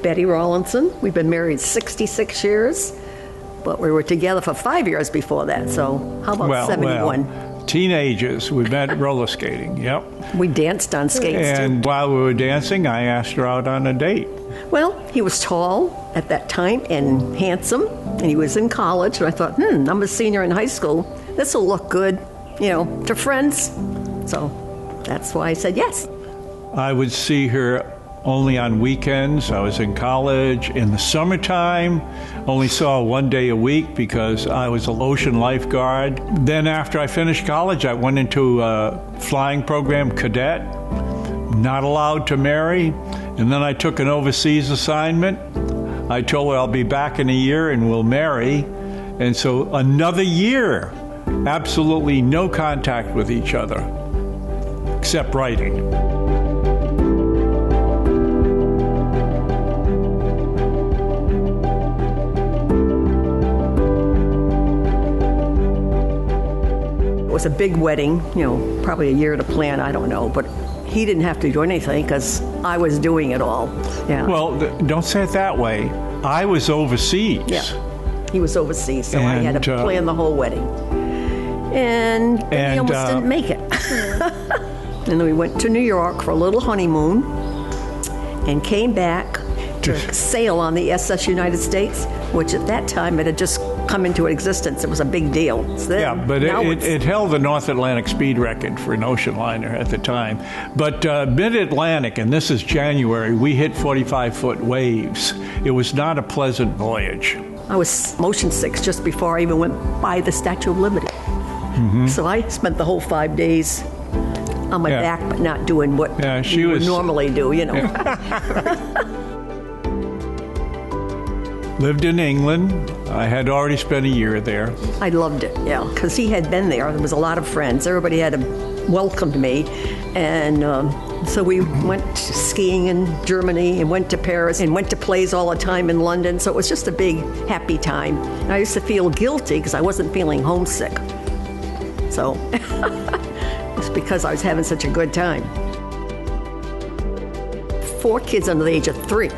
Betty Rawlinson. We've been married 66 years, but we were together for 5 years before that. So how about 71? Well, teenagers. We met roller skating, yep. We danced on skates, And too. while we were dancing, I asked her out on a date. Well, he was tall at that time and handsome, and he was in college. And I thought, I'm a senior in high school. This will look good, to friends. So that's why I said yes. I would see her only on weekends. I was in college. In the summertime, only saw her 1 day a week because I was an ocean lifeguard. Then after I finished college, I went into a flying program, cadet, not allowed to marry. And then I took an overseas assignment. I told her I'll be back in a year and we'll marry. And so another year, absolutely no contact with each other, except writing. It was a big wedding, probably a year to plan, I don't know, but he didn't have to do anything because I was doing it all. Yeah. Well, don't say it that way. I was overseas. Yeah. He was overseas, so I had to plan the whole wedding. And he almost didn't make it. And then we went to New York for a little honeymoon and came back to sail on the SS United States, which at that time it had just come into existence. It was a big deal. So yeah, but it held the North Atlantic speed record for an ocean liner at the time. But mid-Atlantic, and this is January, we hit 45-foot waves. It was not a pleasant voyage. I was motion sick just before I even went by the Statue of Liberty. Mm-hmm. So I spent the whole 5 days on my back, but not doing what you would normally do, Lived in England. I had already spent a year there. I loved it, because he had been there. There was a lot of friends. Everybody had welcomed me. And so we went skiing in Germany and went to Paris and went to plays all the time in London. So it was just a big, happy time. And I used to feel guilty because I wasn't feeling homesick. So it's because I was having such a good time. 4 kids under the age of 3.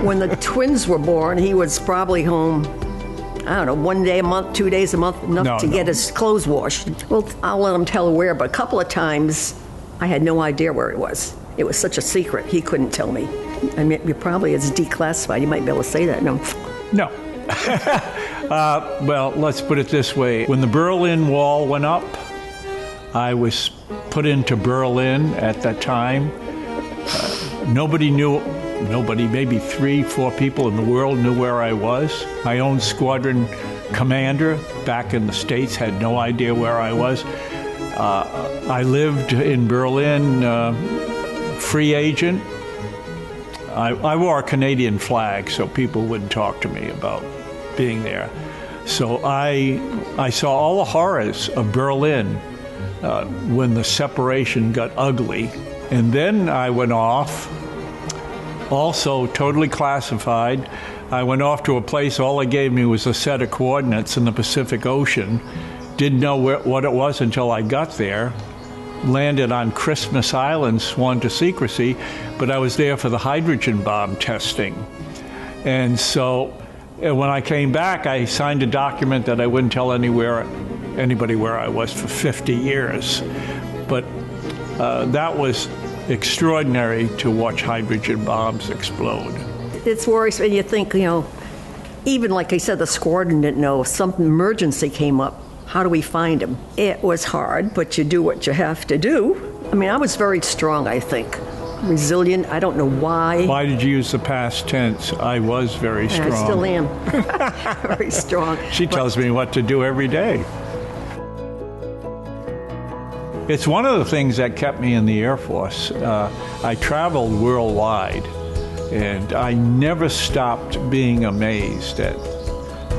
When the twins were born, he was probably home, I don't know, 1 day a month, 2 days a month, enough to get his clothes washed. Well, I'll let him tell where, but a couple of times I had no idea where he was. It was such a secret, he couldn't tell me. I mean, you probably, it's declassified. You might be able to say that. No. Well, let's put it this way. When the Berlin Wall went up, I was put into Berlin at that time. Nobody, maybe 3-4 people in the world knew where I was. My own squadron commander back in the States had no idea where I was. I lived in Berlin, free agent. I wore a Canadian flag, so people wouldn't talk to me about being there. So I saw all the horrors of Berlin when the separation got ugly. And then I went off, also totally classified. I went off to a place, all they gave me was a set of coordinates in the Pacific Ocean. Didn't know what it was until I got there. Landed on Christmas Island, sworn to secrecy, but I was there for the hydrogen bomb testing. And so when I came back, I signed a document that I wouldn't tell anybody where I was for 50 years. But that was extraordinary to watch hydrogen bombs explode. It's worrisome, and you think, even like I said, the squadron didn't know if some emergency came up. How do we find him? It was hard, but you do what you have to do. I mean, I was very strong, I think. Resilient, I don't know why. Why did you use the past tense? I was very strong. I still am. Very strong. She tells me what to do every day. It's one of the things that kept me in the Air Force. I traveled worldwide, and I never stopped being amazed at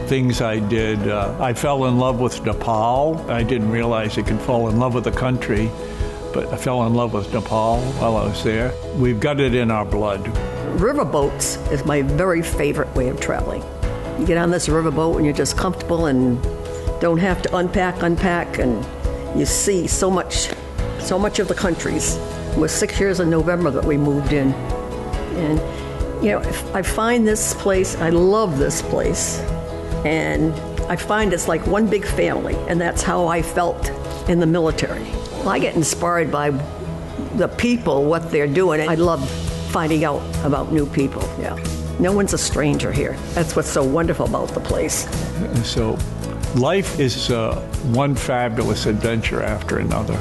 things I did. I fell in love with Nepal. I didn't realize you could fall in love with a country, but I fell in love with Nepal while I was there. We've got it in our blood. Riverboats is my very favorite way of traveling. You get on this riverboat and you're just comfortable and don't have to unpack, and you see so much of the countries. It was 6 years in November that we moved in. And, You know, if I find this place, I love this place, and I find it's like one big family, and that's how I felt in the military. I get inspired by the people, what they're doing. I love finding out about new people, yeah. No one's a stranger here. That's what's so wonderful about the place. So life is one fabulous adventure after another.